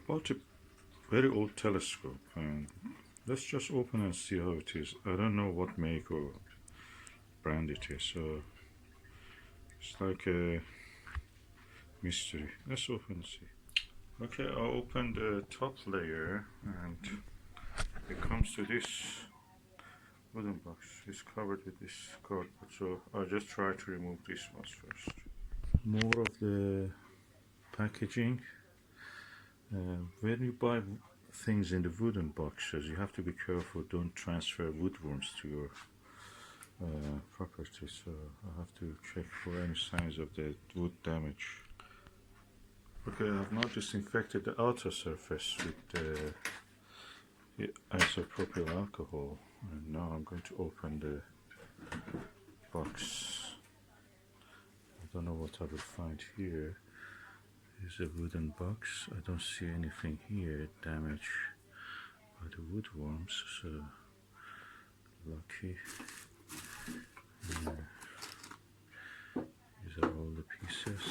bought a very old telescope, and let's just open and see how it is. I don't know what make or brand it is, so it's like a mystery. Let's open and see. Okay, I'll open the top layer, and it comes to this wooden box. It's covered with this cardboard, so I'll just try to remove these ones first. More of the packaging. When you buy things in the wooden boxes, you have to be careful, don't transfer woodworms to your property, so I have to check for any signs of the wood damage. Okay, I have now disinfected the outer surface with the isopropyl alcohol, and now I'm going to open the box. I don't know what I will find here. It's a wooden box. I don't see anything here damaged by the woodworms, so lucky. These are all the pieces.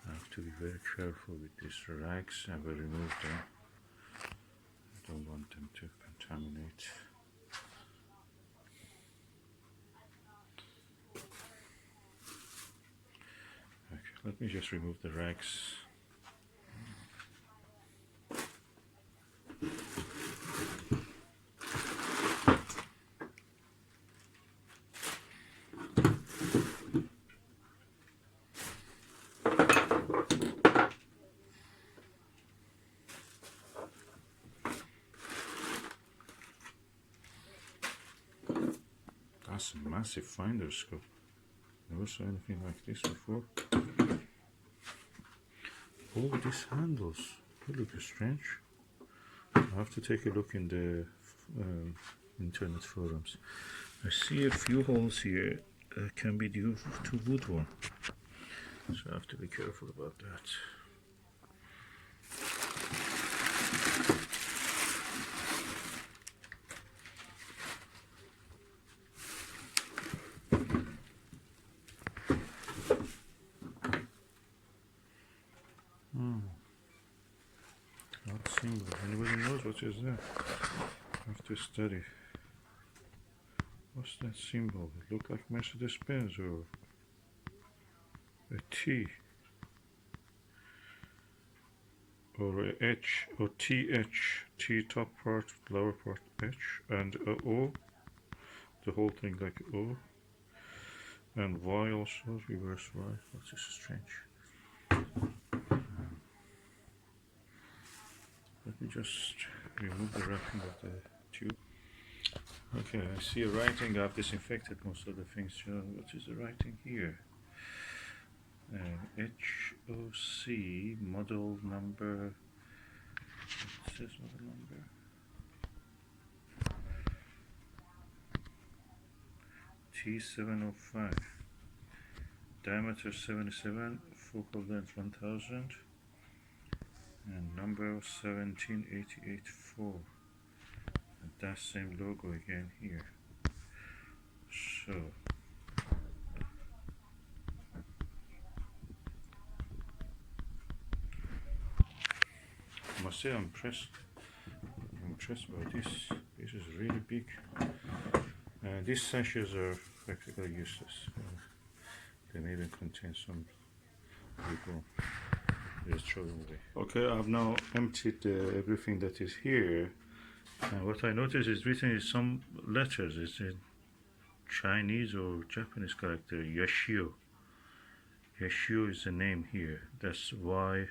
I have to be very careful with these rags. I will remove them. I don't want them to contaminate. Okay, let me just remove the rags. That's a massive finder scope. Never saw anything like this before. Oh, these handles, they look strange. I have to take a look in the internet forums. I see a few holes here that can be due to woodworm, so I have to be careful about that. Not symbol. Anybody knows what is that? I have to study. What's that symbol? It looks like Mercedes-Benz or a T or a H or TH. T top part, lower part H, and a O. The whole thing like O. And Y also, reverse Y. That's just strange. Let me just remove the wrapping of the tube. Okay, I see a writing. I've disinfected most of the things. What is the writing here? HOC model number. It says model number. T-705. Diameter 77, focal length 1000, and number 17884. And that same logo again here. So I must say I'm impressed by this. This is really big. These sachets are practically useless. They may even contain some people. Just throw them away. Okay, I've now emptied everything that is here. And what I noticed is written in some letters. It's in Chinese or Japanese character, Yashio. Yashio is the name here. That's Y.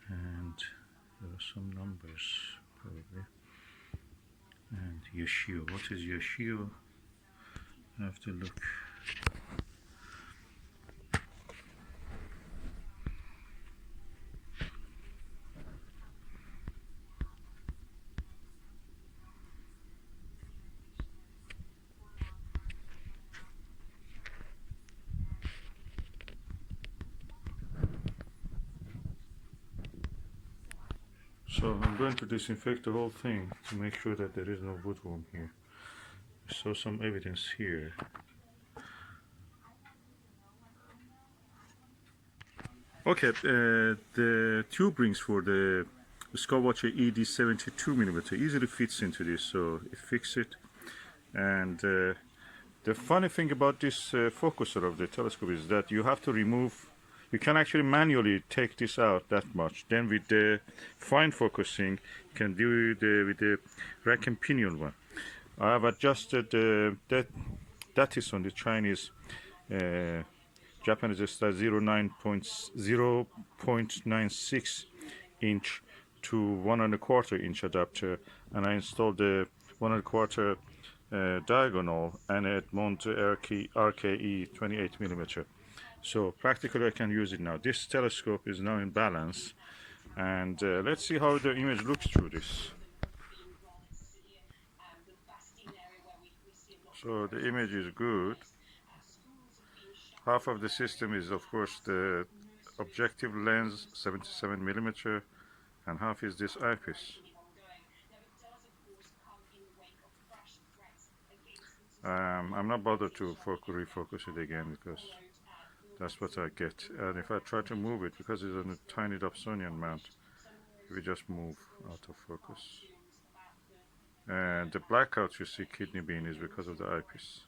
And there are some numbers, probably. And Yashio. What is Yashio? I have to look. So I'm going to disinfect the whole thing to make sure that there is no woodworm here. I saw some evidence here. Okay, the tube rings for the Skywatcher ED 72mm easily fits into this, so it fits it. And the funny thing about this focuser of the telescope is that you have to remove, you can actually manually take this out that much. Then with the fine focusing, you can do it with the rack and pinion one. I have adjusted that is on the Chinese Japanese style 0.96 inch to 1.25 inch adapter, and I installed the 1.25 diagonal and at mount RKE 28mm. So practically I can use it now. This telescope is now in balance, and let's see how the image looks through this. So the image is good. Half of the system is of course the objective lens 77mm, and half is this eyepiece. I'm not bothered to refocus it again because that's what I get. And if I try to move it, because it's on a tiny Dobsonian mount, we just move out of focus. And the blackout you see kidney bean is because of the eyepiece.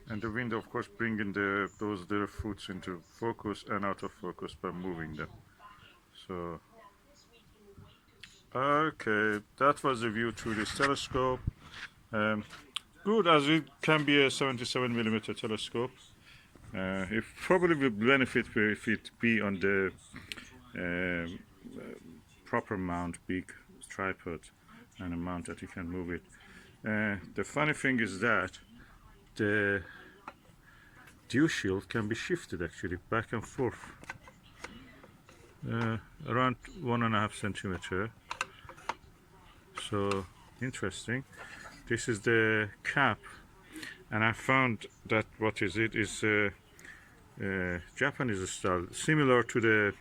And the window, of course, bringing those little fruits into focus and out of focus by moving them. So, okay, that was the view through this telescope. Good as it can be a 77mm telescope. It probably will benefit if it be on the proper mount, big tripod, and a mount that you can move it. The funny thing is that the dew shield can be shifted actually back and forth around 1.5 centimeter. So interesting. This is the cap, and I found that what is it is Japanese style, similar to the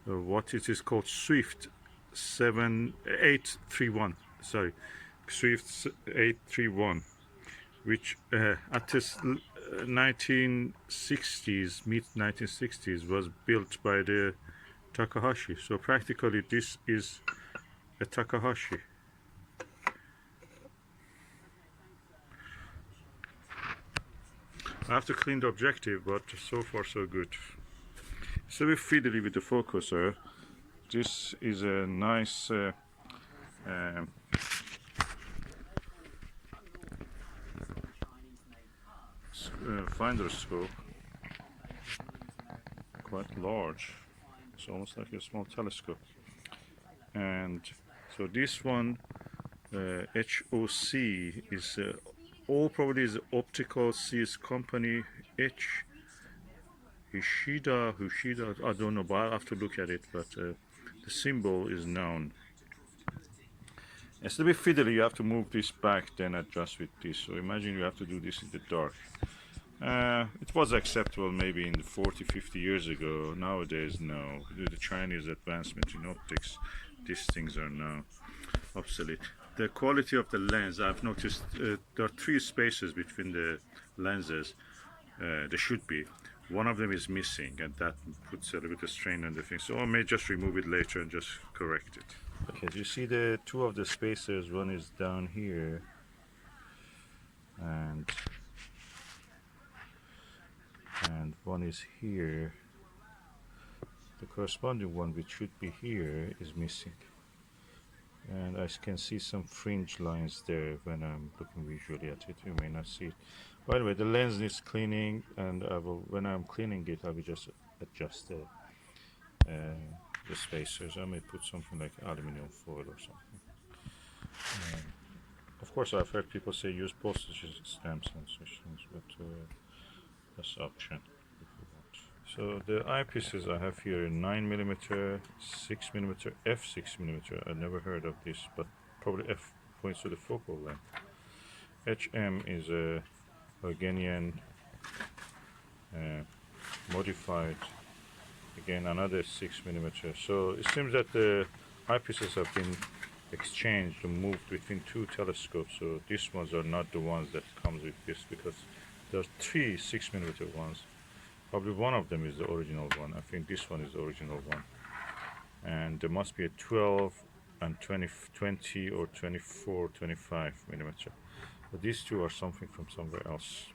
what it is called Swift 7831. Sorry, Swift 831, which at this 1960s, mid 1960s, was built by the Takahashi. So practically, this is a Takahashi. I have to clean the objective, but so far so good. It's a bit fiddly with the focuser. This is a nice finder scope, quite large. It's almost like a small telescope. And so this one, HOC, is all probably is Optical Company. Hushida, I don't know, but I'll have to look at it. But the symbol is known. It's a bit fiddly. You have to move this back, then adjust with this. So imagine you have to do this in the dark. It was acceptable maybe in 40, 50 years ago. Nowadays, no. With the Chinese advancement in optics, these things are now obsolete. The quality of the lens, I've noticed there are 3 spaces between the lenses. There should be. One of them is missing, and that puts a little bit of strain on the thing. So I may just remove it later and just correct it. Okay, do you see the 2 of the spacers? One is down here, and one is here. The corresponding one, which should be here, is missing. And I can see some fringe lines there when I'm looking visually at it. You may not see it. By the way, the lens needs cleaning, and when I'm cleaning it, I will just adjust the spacers. I may put something like aluminum foil or something. Of course, I've heard people say use postage stamps and such things, but that's an option if you want. So the eyepieces I have here, 9mm, 6mm, f6mm. I never heard of this, but probably f points to the focal length. HM is a Organian modified Again, another 6mm. So it seems that the eyepieces have been exchanged and moved between two telescopes. So these ones are not the ones that comes with this, because there are three 6mm ones. Probably one of them is the original one. I think this one is the original one. And there must be a 12 and 20 or 24, 25mm. But these two are something from somewhere else.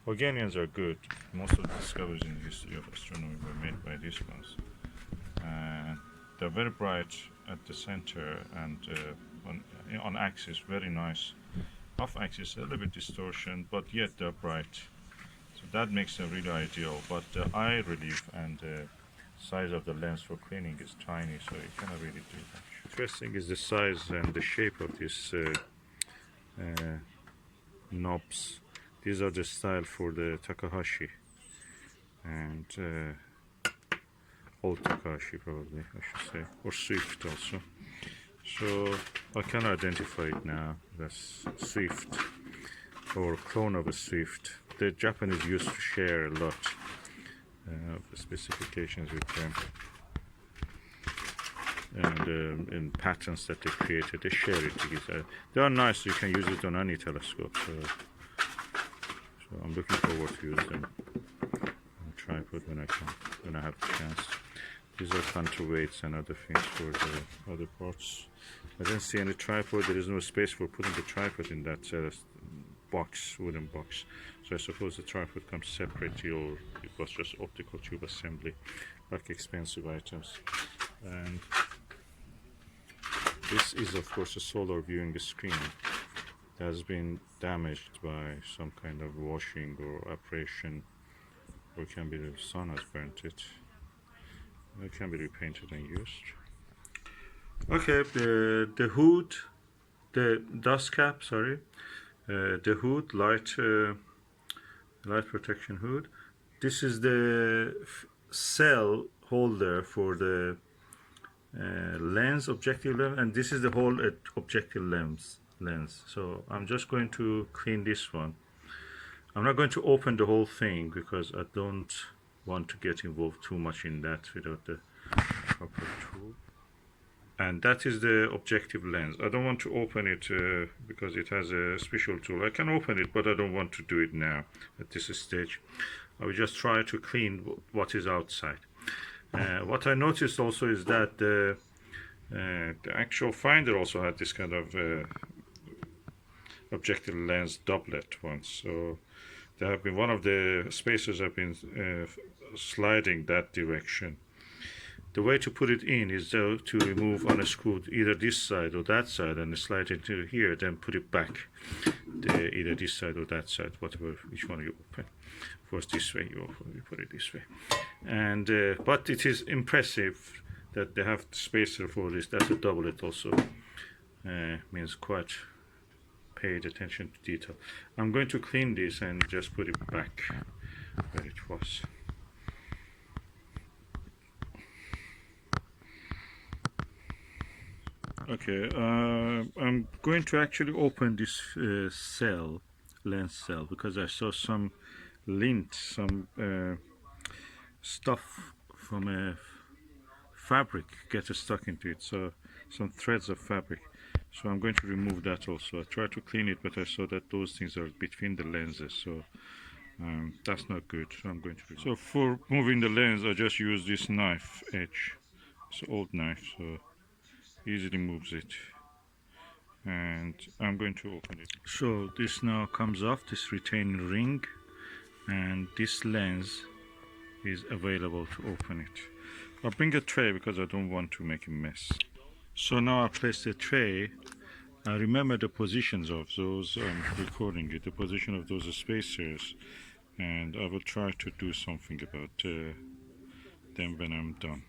Organians are good. Most of the discoveries in the history of astronomy were made by these ones. They're very bright at the center and on axis, very nice. Off axis, a little bit distortion, but yet they're bright. So that makes them really ideal. But the eye relief and the size of the lens for cleaning is tiny, so you cannot really do much. Interesting is the size and the shape of these knobs. These are the style for the Takahashi and old Takahashi, probably I should say, or Swift also. So I can identify it now. That's Swift or clone of a Swift. The Japanese used to share a lot of the specifications with them, and in patents that they created, they share it together. They are nice. You can use it on any telescope. So I'm looking forward to use them on tripod when I have the chance. These are counterweights and other things for the other parts. I don't see any tripod. There is no space for putting the tripod in that wooden box. So I suppose the tripod comes separately, or it was just optical tube assembly, like expensive items. And this is, of course, a solar viewing screen that has been damaged by some kind of washing or abrasion, or it can be the sun has burnt it. It can be repainted and used. Okay, the hood, the dust cap, sorry, the hood, light protection hood. This is the cell holder for the lens, objective lens, and this is the whole objective lens. So I'm just going to clean this one. I'm not going to open the whole thing because I don't want to get involved too much in that without the proper tool. And that is the objective lens. I don't want to open it because it has a special tool. I can open it, but I don't want to do it now at this stage. I will just try to clean what is outside. What I noticed also is that the actual finder also had this kind of objective lens doublet once. So there have been, one of the spacers have been sliding that direction. The way to put it in is to remove, unscrew either this side or that side and slide it into here, then put it back, either this side or that side, whatever, which one you open. Of course, this way you put it this way. And but it is impressive that they have the spacer for this. That's a doublet also. Means quite paid attention to detail. I'm going to clean this and just put it back where it was. Okay, I'm going to actually open this lens cell, because I saw some lint, some stuff from a fabric get stuck into it, so some threads of fabric. So I'm going to remove that also. I tried to clean it, but I saw that those things are between the lenses, so that's not good. So I'm going to remove. So for moving the lens, I just use this knife edge. It's an old knife, so easily moves it. And I'm going to open it. So this now comes off, this retaining ring, and this lens is available to open it. I'll bring a tray because I don't want to make a mess. So now I place the tray. I remember the positions of those, I'm recording it, the position of those spacers, and I will try to do something about them when I'm done.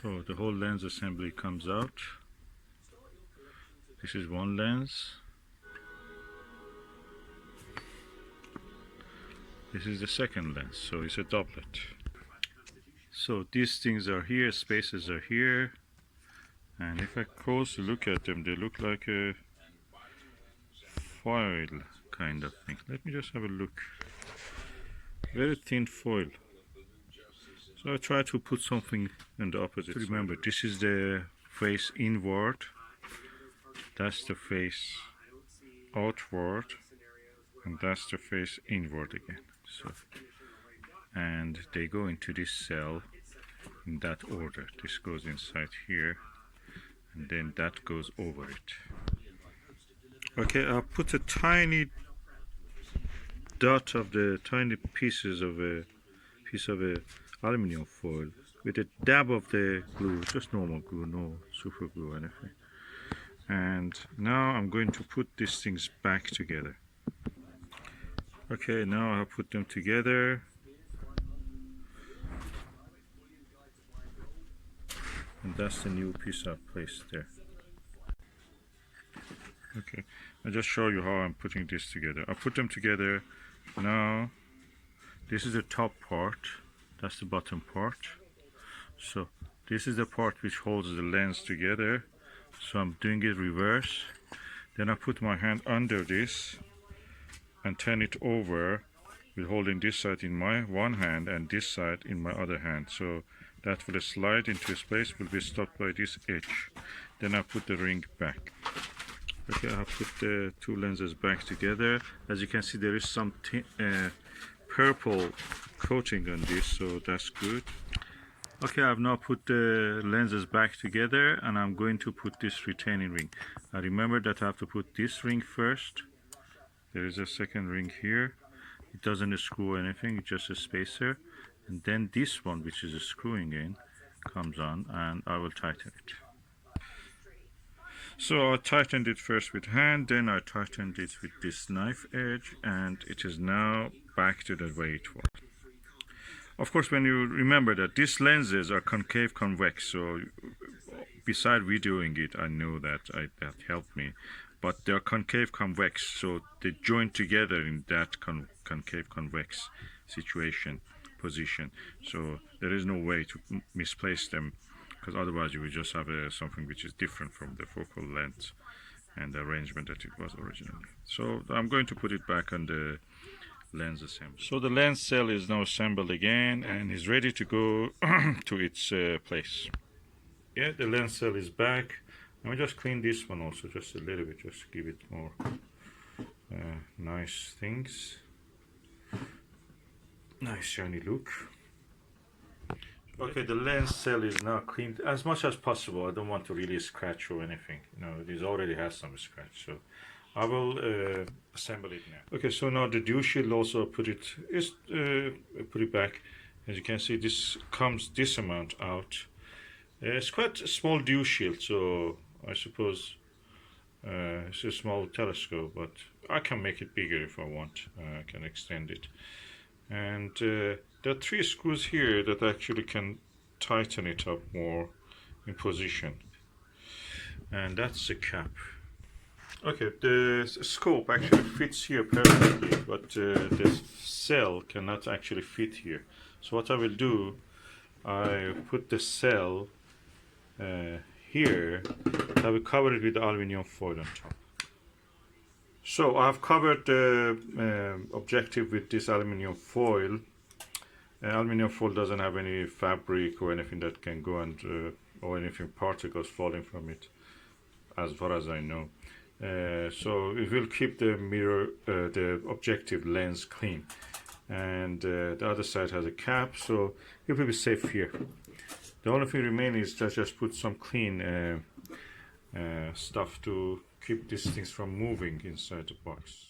So the whole lens assembly comes out. This is one lens. This is the second lens, so it's a doublet. So these things are here, spacers are here, and if I closely look at them, they look like a foil kind of thing. Let me just have a look. very thin foil. So I try to put something in the opposite. Remember, this is the face inward, that's the face outward, and that's the face inward again. So, and they go into this cell in that order. This goes inside here, and then that goes over it. Okay, I'll put a tiny dot of the tiny pieces of a piece of a aluminum foil with a dab of the glue, just normal glue, no super glue or anything. And now I'm going to put these things back together. Okay, now I'll put them together. And that's the new piece I've placed there. Okay, I'll just show you how I'm putting this together. I put them together. Now, this is the top part, that's the bottom part. So, this is the part which holds the lens together. So I'm doing it reverse. Then I put my hand under this and turn it over with holding this side in my one hand and this side in my other hand. So that will slide into space, will be stopped by this edge. Then I put the ring back. Okay, I put the two lenses back together. As you can see, there is some purple coating on this, so that's good. Okay, I've now put the lenses back together, and I'm going to put this retaining ring. Now remember that I have to put this ring first. There is a second ring here. It doesn't screw anything, it's just a spacer. And then this one, which is a screwing in, comes on, and I will tighten it. So I tightened it first with hand, then I tightened it with this knife edge, and it is now back to the way it was. Of course, when you remember that these lenses are concave convex, so beside videoing it, I know that that helped me, but they're concave convex, so they join together in that concave convex position. So there is no way to misplace them, because otherwise you will just have something which is different from the focal length and the arrangement that it was originally. So I'm going to put it back on the lens assembly. So the lens cell is now assembled again and is ready to go to its place. Yeah, the lens cell is back. Let me just clean this one also just a little bit, just to give it more nice things. Nice shiny look. Okay, the lens cell is now cleaned as much as possible. I don't want to really scratch or anything. You know, this already has some scratch, so I will assemble it now. Okay, so now the dew shield also put it back. As you can see, this comes this amount out. It's quite a small dew shield, so I suppose it's a small telescope, but I can make it bigger if I want. I can extend it. And there are 3 screws here that actually can tighten it up more in position. And that's the cap. Okay, the scope actually fits here perfectly, but the cell cannot actually fit here. So what I will do, I put the cell here. I will cover it with aluminum foil on top. So I've covered the objective with this aluminum foil. Aluminum foil doesn't have any fabric or anything that can go and or anything particles falling from it, as far as I know. So it will keep the mirror, the objective lens clean, and the other side has a cap, so it will be safe here. The only thing remaining is to just put some clean stuff to keep these things from moving inside the box.